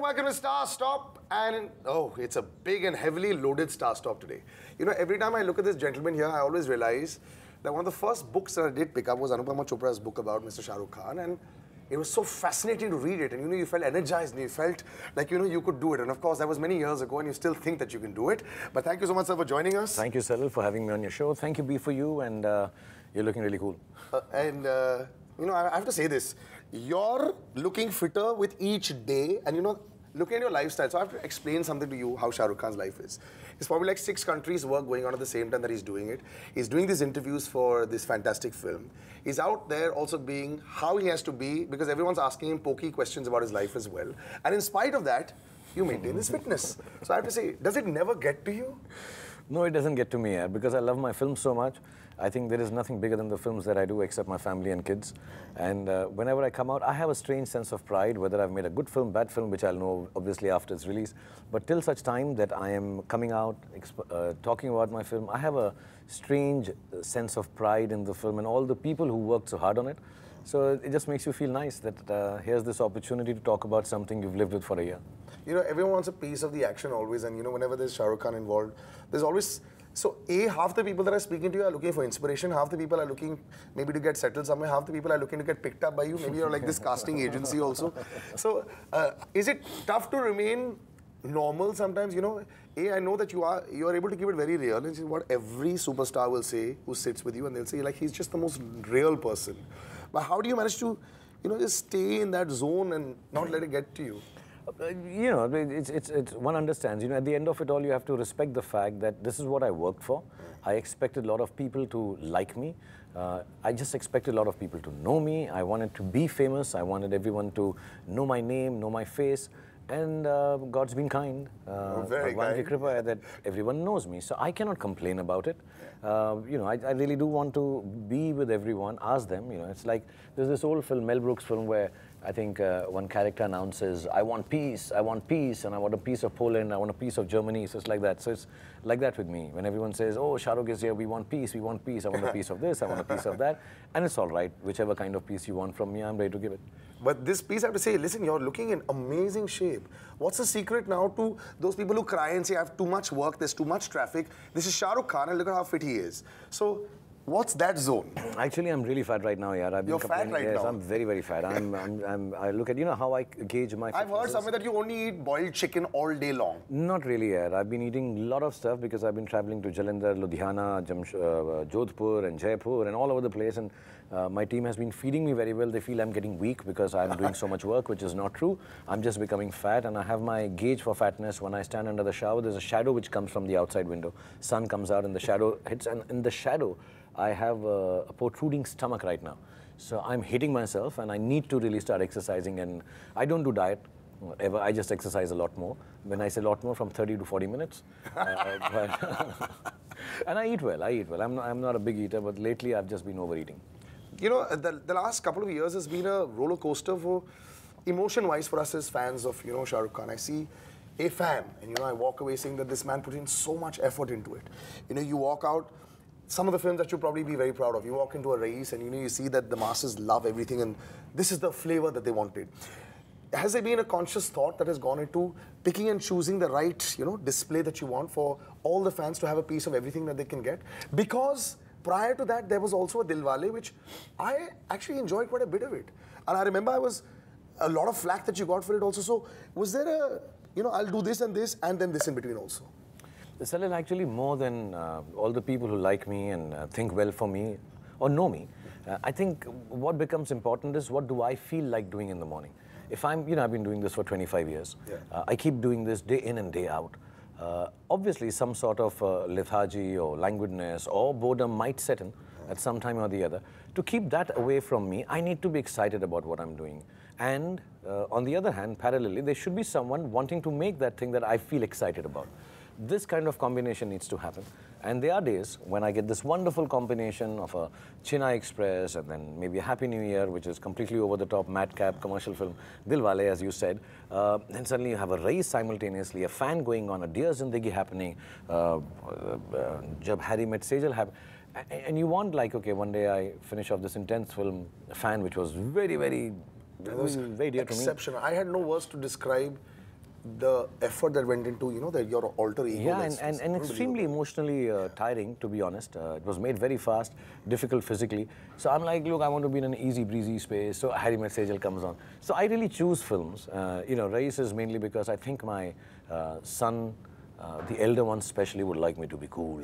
welcome to Star Stop. And oh, it's a big and heavily loaded Star Stop today. You know, every time I look at this gentleman here, I always realize that one of the first books that I did pick up was Anupama Chopra's book about Mr. Shahrukh Khan. And it was so fascinating to read it. And you know, you felt energized and you felt like, you know, you could do it. And of course, that was many years ago and you still think that you can do it. But thank you so much, sir, for joining us. Thank you, Cyril, for having me on your show. Thank you, B4U, and you're looking really cool. You know, I have to say this. You're looking fitter with each day and, you know, looking at your lifestyle. So I have to explain something to you how Shahrukh Khan's life is. It's probably like 6 countries work going on at the same time that he's doing it. He's doing these interviews for this fantastic film. He's out there also being how he has to be because everyone's asking him pokey questions about his life as well. And in spite of that, you maintain this fitness. So I have to say, does it never get to you? No, it doesn't get to me yet because I love my films so much. I think there is nothing bigger than the films that I do except my family and kids. And whenever I come out, I have a strange sense of pride, whether I've made a good film, bad film, which I'll know obviously after its release. But till such time that I am coming out, talking about my film, I have a strange sense of pride in the film and all the people who worked so hard on it. So it just makes you feel nice that here's this opportunity to talk about something you've lived with for a year. You know, everyone wants a piece of the action always, and you know, whenever there's Shahrukh Khan involved, there's always... So, half the people that are speaking to you are looking for inspiration, half the people are looking maybe to get settled somewhere, half the people are looking to get picked up by you, maybe you're like this casting agency also. So, is it tough to remain normal sometimes, you know? I know that you are able to keep it very real, and this is what every superstar will say who sits with you, and they'll say, like, he's just the most real person. But how do you manage to, you know, just stay in that zone and not let it get to you? You know, it's one understands, you know, at the end of it all, you have to respect the fact that this is what I worked for. I expected a lot of people to like me. I just expected a lot of people to know me. I wanted to be famous. I wanted everyone to know my name, know my face. And God's been kind. Very kind. Kripa, that everyone knows me. So I cannot complain about it. You know, I really do want to be with everyone, ask them. You know, it's like there's this old film, Mel Brooks film, where I think one character announces, I want peace, and I want a piece of Poland, I want a piece of Germany. So it's like that. So it's like that with me. When everyone says, oh, Shahrukh is here, we want peace, I want a piece of this, I want a piece of that. And it's all right. Whichever kind of peace you want from me, I'm ready to give it. But this piece, I have to say, listen, you're looking in amazing shape. What's the secret now to those people who cry and say, I have too much work, there's too much traffic. This is Shahrukh Khan, and look at how fit he is. So, what's that zone? Actually, I'm really fat right now, yeah. I've been You're fat right yes, now? I'm very, very fat. I look at, you know how I gauge my I've heard somewhere that you only eat boiled chicken all day long. Not really, yeah. I've been eating a lot of stuff because I've been traveling to Jalandhar, Ludhiana, Jodhpur and Jaipur and all over the place. And my team has been feeding me very well. They feel I'm getting weak because I'm doing so much work, which is not true. I'm just becoming fat, and I have my gauge for fatness. When I stand under the shower, there's a shadow which comes from the outside window. Sun comes out and the shadow hits, and in the shadow, I have a protruding stomach right now. So I'm hitting myself, and I need to really start exercising. And I don't do diet ever. I just exercise a lot more. When I say a lot more, from 30 to 40 minutes. And I eat well. I'm not a big eater, but lately I've just been overeating. You know, the last couple of years has been a roller coaster for emotion-wise for us as fans of, you know, Shahrukh Khan. I see a fan, and, you know, I walk away saying that this man put in so much effort into it. You know, you walk out, some of the films that you'll probably be very proud of. You walk into a race and, you know, you see that the masses love everything and this is the flavor that they wanted. Has there been a conscious thought that has gone into picking and choosing the right, you know, display that you want for all the fans to have a piece of everything that they can get? Because prior to that, there was also a Dilwale, which I actually enjoyed quite a bit of it. And I remember a lot of flack that you got for it also. So was there a, you know, I'll do this and then this in between also? Salil, actually more than all the people who like me and think well for me or know me, I think what becomes important is what do I feel like doing in the morning. If I'm, you know, I've been doing this for 25 years. Yeah. I keep doing this day in and day out. Obviously, some sort of lethargy or languidness or boredom might set in at some time or the other. To keep that away from me, I need to be excited about what I'm doing. And on the other hand, parallelly, there should be someone wanting to make that thing that I feel excited about. This kind of combination needs to happen. And there are days when I get this wonderful combination of a Chennai Express and then maybe a Happy New Year, which is completely over-the-top, madcap commercial film, Dilwale, as you said. Then suddenly you have a race simultaneously, a fan going on, a Dear Zindagi happening, Jab Harry Met Sejal happening. And you want, like, okay, one day I finish off this intense film, Fan, which was very, very, very dear to me. Exceptional. I had no words to describe the effort that went into, your alter ego. Yeah, and extremely emotionally tiring, to be honest. It was made very fast, difficult physically. So I'm like, look, I want to be in an easy, breezy space. So Harry Met Sejal comes on. So I really choose films. Rais is mainly because I think my son, the elder one especially, would like me to be cool.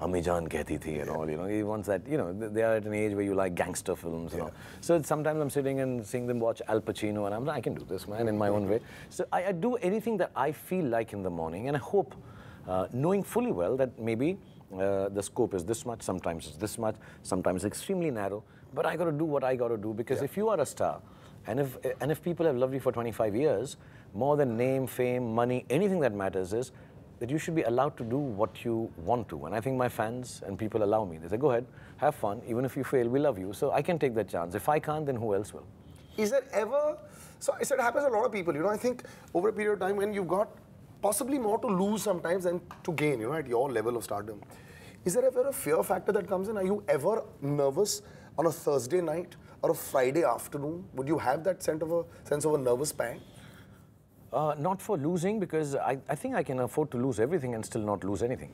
Ammi Jaan kehti thi and all, He wants that, they are at an age where you like gangster films and all. So sometimes I'm sitting and seeing them watch Al Pacino and I'm like, I can do this, man, in my own way. So I do anything that I feel like in the morning, and I hope, knowing fully well that maybe the scope is this much, sometimes it's this much, sometimes extremely narrow, but I got to do what I got to do, because if you are a star, and if people have loved you for 25 years, more than name, fame, money, anything that matters is that you should be allowed to do what you want to. And I think my fans and people allow me. They say, go ahead, have fun. Even if you fail, we love you. So I can take that chance. If I can't, then who else will? Is there ever... So it happens to a lot of people. I think over a period of time when you've got possibly more to lose sometimes than to gain, at your level of stardom. Is there ever a fear factor that comes in? Are you ever nervous on a Thursday night or a Friday afternoon? Would you have that sense of a nervous pang? Not for losing, because I think I can afford to lose everything and still not lose anything.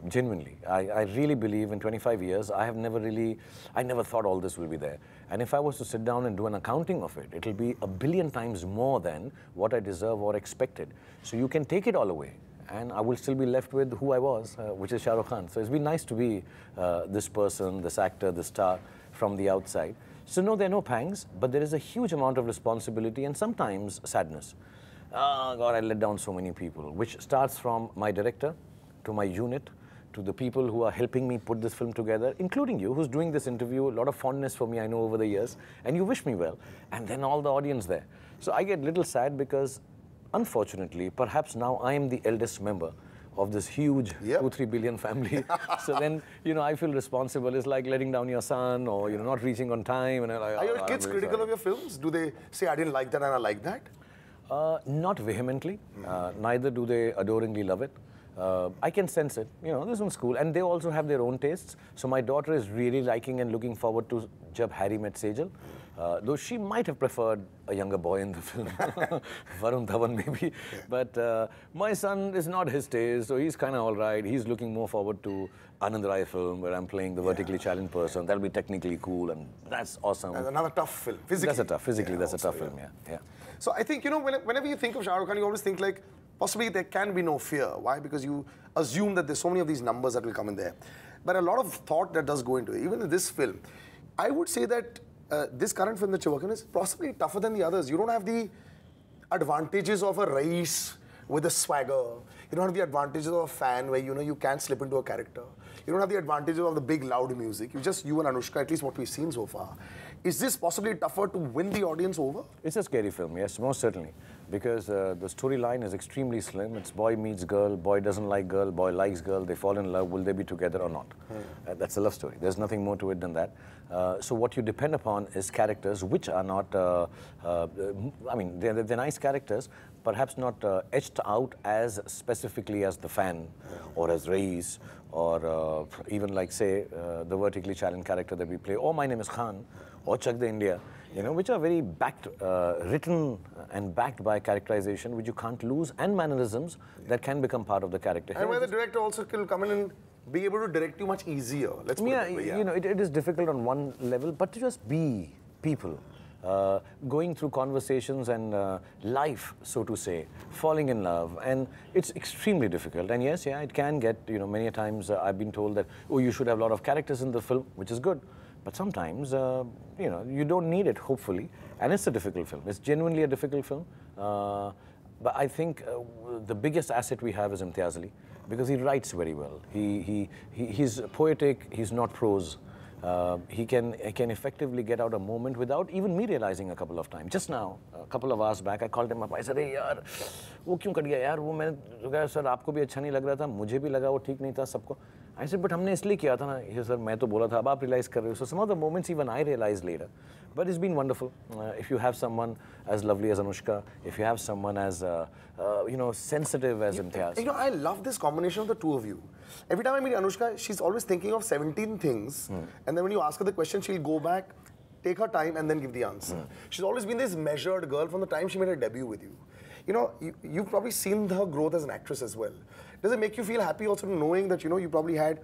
Genuinely. I really believe in 25 years, I never thought all this will be there. And if I was to sit down and do an accounting of it, it'll be a billion times more than what I deserve or expected. So you can take it all away, and I will still be left with who I was, which is Shahrukh Khan. So it's been nice to be this person, this actor, this star from the outside. So no, there are no pangs, but there is a huge amount of responsibility and sometimes sadness. Oh God, I let down so many people, which starts from my director, to my unit, to the people who are helping me put this film together, including you, who's doing this interview. A lot of fondness for me, I know, over the years, and you wish me well. And then all the audience there. So I get a little sad because, unfortunately, perhaps now I am the eldest member of this huge 2-3 billion family. So then, I feel responsible. It's like letting down your son, or not reaching on time. And like, are your kids critical of your films? Do they say, I didn't like that and I like that? Not vehemently. Neither do they adoringly love it. I can sense it. This one's cool. And they also have their own tastes. So my daughter is really liking and looking forward to Jab Harry Met Sejal. Though she might have preferred a younger boy in the film, Varun Dhawan maybe. But my son is not his taste, so he's kind of all right. He's looking more forward to Anand Rai film, where I'm playing the vertically challenged person. That'll be technically cool, and that's awesome. And another tough film, physically. That's a tough film, yeah. So I think, whenever you think of Shahrukh Khan, you always think like, possibly there can be no fear. Why? Because you assume that there's so many of these numbers that will come in there. But a lot of thought that does go into it. Even in this film, I would say that this current film that you're working on is possibly tougher than the others. You don't have the advantages of a Rais with a swagger. You don't have the advantages of a fan where, you can't slip into a character. You don't have the advantages of the big, loud music. You and Anushka, at least what we've seen so far. Is this possibly tougher to win the audience over? It's a scary film, yes, most certainly. Because the storyline is extremely slim. It's boy meets girl, boy doesn't like girl, boy likes girl, they fall in love, will they be together or not? That's a love story. There's nothing more to it than that. So what you depend upon is characters which are not, they're nice characters, perhaps not etched out as specifically as the fan or as Rais, or even like, say, the vertically challenged character that we play, or My Name is Khan, or Chak De India, which are very written and backed by characterization, which you can't lose, and mannerisms that can become part of the character. And where the director also can come in and be able to direct you much easier. Let's put it is difficult on one level, but to just be people. Going through conversations and life, so to say, falling in love, and it's extremely difficult. And yes, it can get, many a times I've been told that, oh, you should have a lot of characters in the film, which is good. But sometimes, you don't need it, hopefully. And it's a difficult film. It's genuinely a difficult film. But I think the biggest asset we have is Imtiaz Ali, because he writes very well. He's poetic, he's not prose. He can effectively get out a moment without even me realizing a couple of times. Just now, a couple of hours back, I called him up. I said, "Hey, yaar, वो क्यों cut गया यार? वो मैंने कहा sir आपको भी अच्छा नहीं लग रहा था, मुझे भी लगा वो ठीक नहीं था सबको." I said, "But हमने इसलिए किया था ना." He said, "सर मैं तो बोला था, अब आप realize कर रहे हो." So some of the moments even I realized later. But it's been wonderful. If you have someone as lovely as Anushka, if you have someone as sensitive as Imtiaz. I love this combination of the two of you. Every time I meet Anushka, she's always thinking of 17 things, and then when you ask her the question, she'll go back, take her time, and then give the answer. She's always been this measured girl from the time she made her debut with you. you've probably seen her growth as an actress as well. Does it make you feel happy also knowing that, you probably had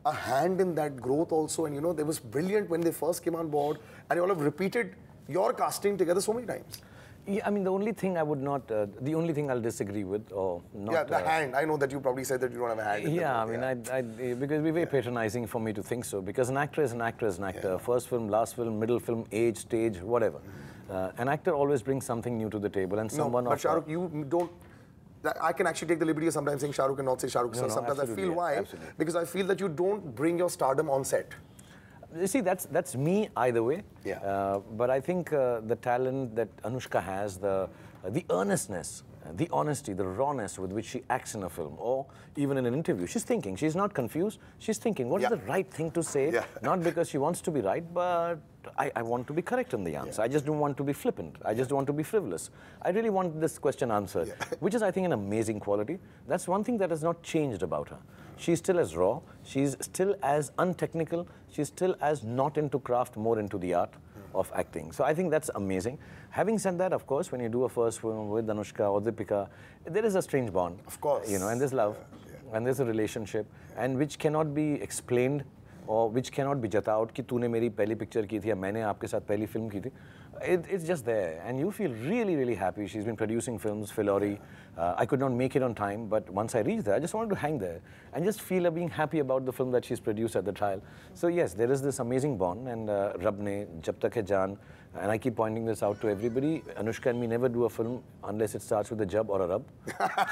a hand in that growth also, and, they was brilliant when they first came on board, and you all have repeated your casting together so many times? Yeah, I mean, the only thing I would not, the only thing I'll disagree with, or not... Yeah, the hand. I know that you probably said that you don't have a hand. Yeah, I mean, because we're very patronizing for me to think so, because an actor is an actor is an actor. First film, last film, middle film, age, stage, whatever. An actor always brings something new to the table, and someone... No, but Shahrukh, you don't... I can actually take the liberty of sometimes saying Shahrukh and not say Shahrukh. So sometimes I feel why? Absolutely. Because I feel that you don't bring your stardom on set. You see, that's me either way. Yeah. But I think the talent that Anushka has, the earnestness, the honesty, the rawness with which she acts in a film, or even in an interview, she's thinking. She's not confused. She's thinking, what is the right thing to say? Not because she wants to be right, but I want to be correct in the answer. I just don't want to be flippant. I just don't want to be frivolous. I really want this question answered, which is, I think, an amazing quality. That's one thing that has not changed about her. She's still as raw. She's still as untechnical. She's still as not into craft, more into the art of acting. So I think that's amazing. Having said that, of course, when you do a first film with Anushka or Deepika, there is a strange bond. Of course. And there's love, and there's a relationship, and which cannot be explained or which cannot be jataud कि तूने मेरी पहली picture की थी या मैंने आपके साथ पहली film की थी. It's just there, and you feel really, really happy. She's been producing films, Filori. I could not make it on time, but once I reached there, I just wanted to hang there and just feel being happy about the film that she's produced at the trial. So yes, there is this amazing bond, and Rab ne, Jab Tak Hai Jaan, and I keep pointing this out to everybody. Anushka and me never do a film unless it starts with a Jab or a Rab.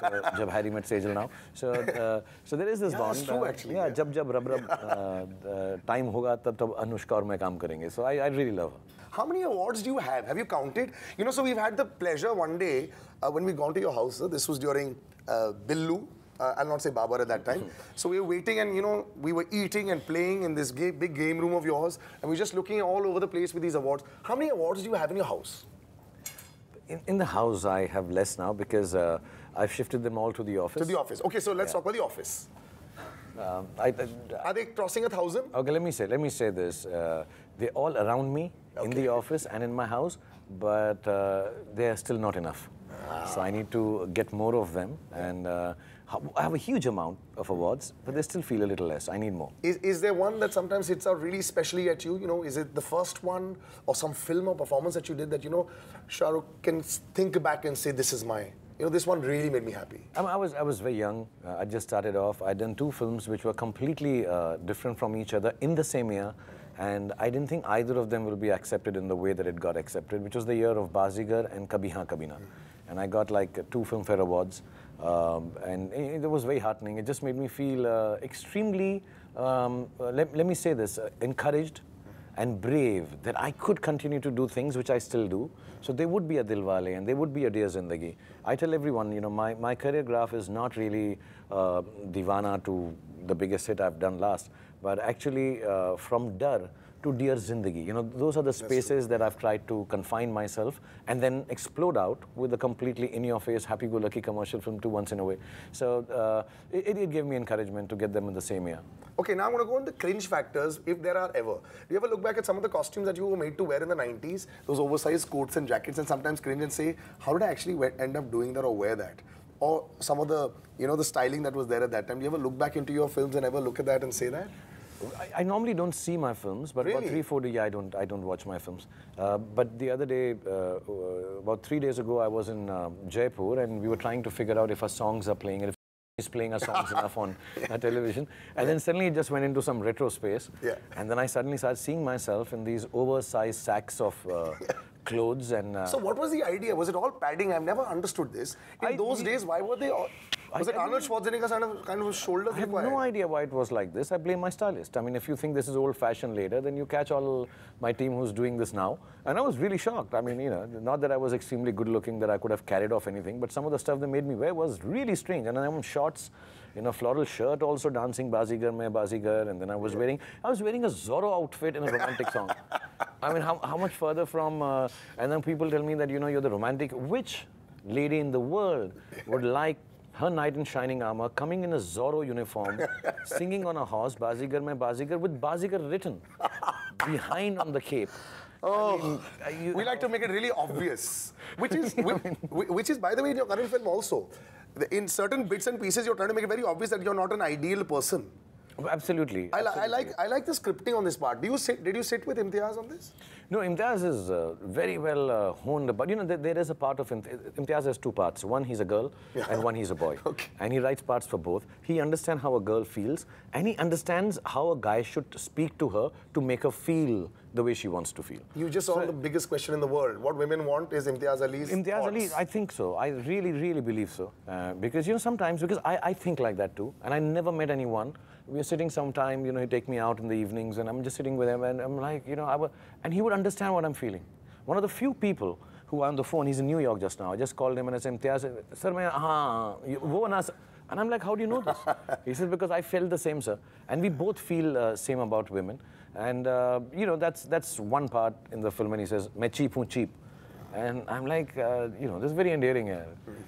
So, Jab Harry Met Sejal now. So there is this bond. That's true, actually. Yeah, Jab Rab, time hoga tab Anushka aur main kaam karenge. So I really love her. How many awards do you have? Have you counted? So we've had the pleasure one day when we gone to your house. This was during Billu. I'll not say Babar at that time. So we were waiting, and we were eating and playing in this big game room of yours, and we were just looking all over the place with these awards. How many awards do you have in your house? In the house, I have less now because I've shifted them all to the office. To the office. Okay, so let's talk about the office. Are they crossing 1,000? Okay, let me say this. They're all around me in the office and in my house, but they are still not enough. So I need to get more of them, and I have a huge amount of awards, but they still feel a little less. I need more. Is there one that sometimes hits out really specially at you? Is it the first one or some film or performance that you did that, Shahrukh can think back and say, this is my... this one really made me happy. I was very young. I just started off. I'd done 2 films which were completely different from each other in the same year, and I didn't think either of them will be accepted in the way that it got accepted, which was the year of Bazigar and Kabhi Haan Kabhi Na. And I got like 2 Filmfare Awards, and it was very heartening. It just made me feel extremely, let me say this, encouraged and brave that I could continue to do things which I still do. So there would be a Dilwale and there would be a Dear Zindagi. I tell everyone, my career graph is not really Divana to the biggest hit I've done last, but actually from Dar to Dear Zindagi. Those are the spaces that I've tried to confine myself and then explode out with a completely in-your-face, happy-go-lucky commercial film 2 Once in a Way. So it gave me encouragement to get them in the same year. Okay, now I'm going to go on the cringe factors, if there are ever. Do you ever look back at some of the costumes that you were made to wear in the 90s, those oversized coats and jackets, and sometimes cringe and say, how did I actually end up doing that or wear that? Or some of the, the styling that was there at that time. Do you ever look back into your films and ever look at that and say that? I normally don't see my films, but really? About 3-4 days I don't watch my films. But the other day, about 3 days ago, I was in Jaipur, and we were trying to figure out if our songs are playing, and if is playing our songs enough on television. And then suddenly it just went into some retro space. And then I suddenly started seeing myself in these oversized sacks of clothes. And so what was the idea? Was it all padding? I've never understood this. In those days, why were they all... Was it Arnold Schwarzenegger's kind of shoulders? I have no idea why it was like this. I blame my stylist. I mean, if you think this is old-fashioned later, then you catch all my team who's doing this now. And I was really shocked. I mean, not that I was extremely good-looking, that I could have carried off anything, but some of the stuff they made me wear was really strange. And then I'm in shorts, in a floral shirt, also dancing Bazigar Mein Bazigar, and then I was wearing a Zorro outfit in a romantic song. I mean, how much further from... and then people tell me that, you're the romantic... Which lady in the world would like her knight in shining armor, coming in a Zorro uniform, singing on a horse, Bazigar Mein Bazigar, with Bazigar written behind on the cape? Oh, we like to make it really obvious, which is, by the way, in your current film also. In certain bits and pieces, you're trying to make it very obvious that you're not an ideal person. Absolutely. I like the scripting on this part. Did you sit with Imtiaz on this? No, Imtiaz is very well honed. But you know, there is a part of Imtiaz has two parts. One, he's a girl, and one, he's a boy. Okay. And he writes parts for both. He understands how a girl feels, and he understands how a guy should speak to her to make her feel the way she wants to feel. You just saw the biggest question in the world. What women want is Imtiaz Ali's Imtiaz Ali, thoughts. I think so. I really, really believe so. Because, you know, sometimes, because I think like that too, and I never met anyone. We are sitting sometime, you know, he'd take me out in the evenings, and I'm just sitting with him, and I'm like, you know, and he would understand what I'm feeling. One of the few people who are on the phone, he's in New York just now. I just called him and I said, Imtiaz, sir, and I'm like, how do you know this? He says, because I felt the same, sir. And we both feel same about women. And, you know, that's one part in the film, and he says, मैं cheap हूँ, cheap. And I'm like, you know, this is very endearing.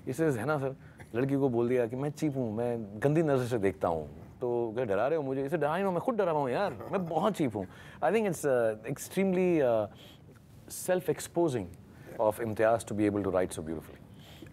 He says, है ना sir, लड़की को बोल दिया कि मैं cheap हूँ, मैं गंदी नजर से देखता हूँ. तो क्या डरा रहे हो मुझे? इसे डरा नहीं, मैं खुद डरा हुआ हूँ यार, मैं बहुत cheap हूँ. I think it's extremely self-exposing of Imtiaz to be able to write so beautifully.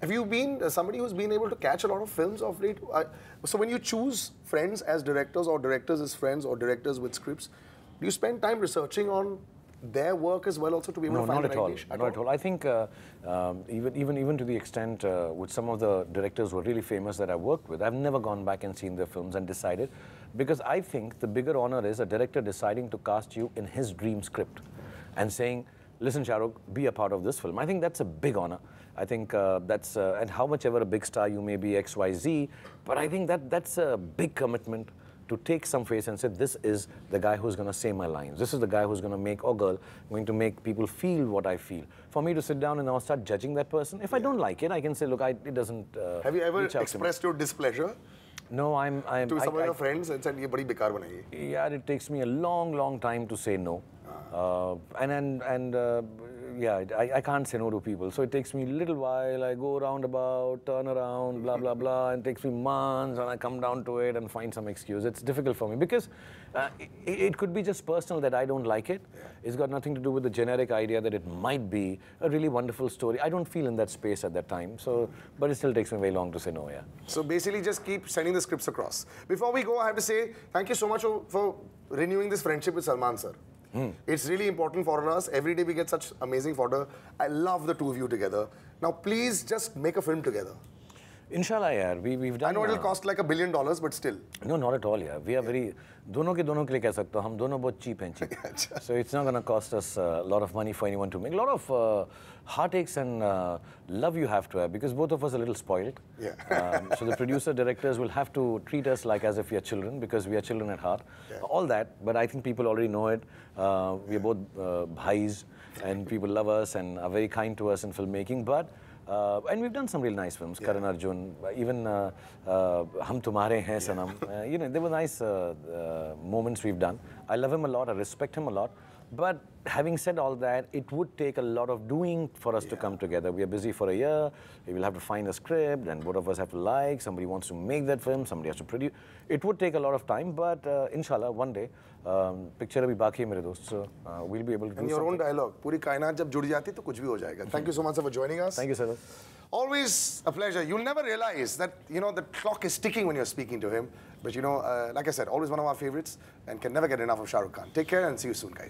Have you been somebody who's been able to catch a lot of films of late? So when you choose friends as directors or directors as friends or directors with scripts, do you spend time researching on their work as well also to be able to find the right niche? Not at all. I think even to the extent with some of the directors who are really famous that I've worked with, I've never gone back and seen their films and decided, because I think the bigger honor is a director deciding to cast you in his dream script and saying, listen, Shahrukh, be a part of this film. I think that's a big honor. I think that's, and how much ever a big star you may be, X, Y, Z, but I think that's a big commitment to take some face and say, this is the guy who's going to say my lines. This is the guy who's going to make, or girl, going to make people feel what I feel. For me to sit down and now start judging that person, if I don't like it, I can say, look, it doesn't Have you ever expressed your displeasure? No, I'm to some of your friends and said, "Ye badi bekar banai." Yeah, it takes me a long time to say no. Yeah, I can't say no to people. So it takes me a little while. I go roundabout, turn around, blah, blah, blah, and it takes me months, and I come down to it and find some excuse. It's difficult for me because it could be just personal that I don't like it. Yeah. It's got nothing to do with the generic idea that it might be a really wonderful story. I don't feel in that space at that time. So, but it still takes me very long to say no, yeah. So basically just keep sending the scripts across. Before we go, I have to say thank you so much for renewing this friendship with Salman sir. It's really important for us. Every day we get such amazing fodder. I love the two of you together. Now please just make a film together. Inshallah, yaar. We've done. I know it'll cost like $1 billion, but still. No, not at all, yeah. We are very. दोनों के लिए कह सकते हो. हम दोनों बहुत cheap हैं, cheap. So it's not going to cost us a lot of money for anyone to make. A lot of heartaches and love you have to have, because both of us are a little spoiled. Yeah. So the producer directors will have to treat us like as if we are children, because we are children at heart. Yeah. All that, but I think people already know it. We are both bhais, and people love us and are very kind to us in filmmaking. But and we've done some really nice films, Karan Arjun, even Hum Tumhare Hain Sanam. You know, there were nice moments we've done. I love him a lot, I respect him a lot. But having said all that, it would take a lot of doing for us to come together. We are busy for a year. We will have to find a script, and both of us have to like. Somebody wants to make that film. Somebody has to produce. It would take a lot of time, but inshallah, one day, picture abhi baki hai mere dost, so we'll be able to do and your own dialogue. Puri kainat jab jud jati to kuch bhi ho jayega. Thank you so much for joining us. Thank you, sir. Always a pleasure. You'll never realize that, you know, the clock is ticking when you're speaking to him. But, you know, like I said, always one of our favorites, and can never get enough of Shahrukh Khan. Take care and see you soon, guys.